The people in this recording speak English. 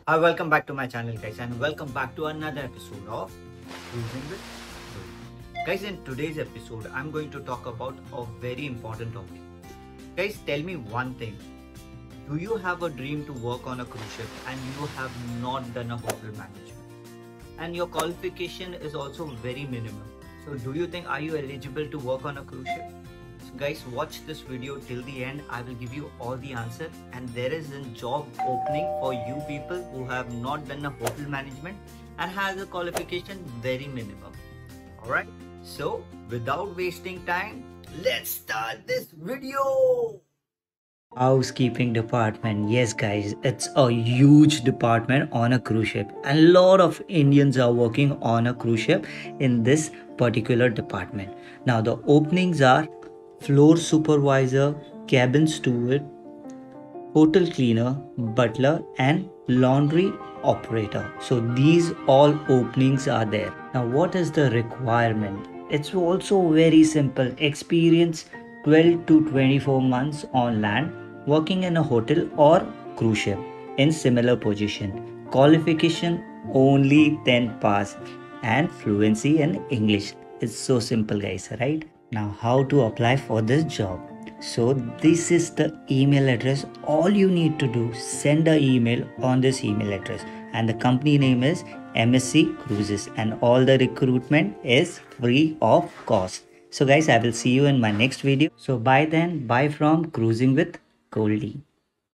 Welcome back to my channel, guys, and welcome back to another episode of Cruising with Goldy. Guys, in today's episode, I'm going to talk about a very important topic. Guys, tell me one thing. Do you have a dream to work on a cruise ship and you have not done a hotel management? And your qualification is also very minimum. So do you think, are you eligible to work on a cruise ship? So guys, watch this video till the end. I will give you all the answer, and there is a job opening for you people who have not done a hotel management and has a qualification very minimum. Alright, so without wasting time, let's start this video. Housekeeping department. Yes guys, it's a huge department on a cruise ship, and a lot of Indians are working on a cruise ship in this particular department. Now the openings are floor supervisor, cabin steward, hotel cleaner, butler, and laundry operator. So these all openings are there. Now what is the requirement? It's also very simple. Experience 12 to 24 months on land, working in a hotel or cruise ship in similar position. Qualification only 10 pass and fluency in English. It's so simple guys, right? Now how to apply for this job? So this is the email address. All you need to do, send an email on this email address, and the company name is MSC Cruises, and all the recruitment is free of cost. So guys, I will see you in my next video. So bye then, bye from Cruising with Goldy.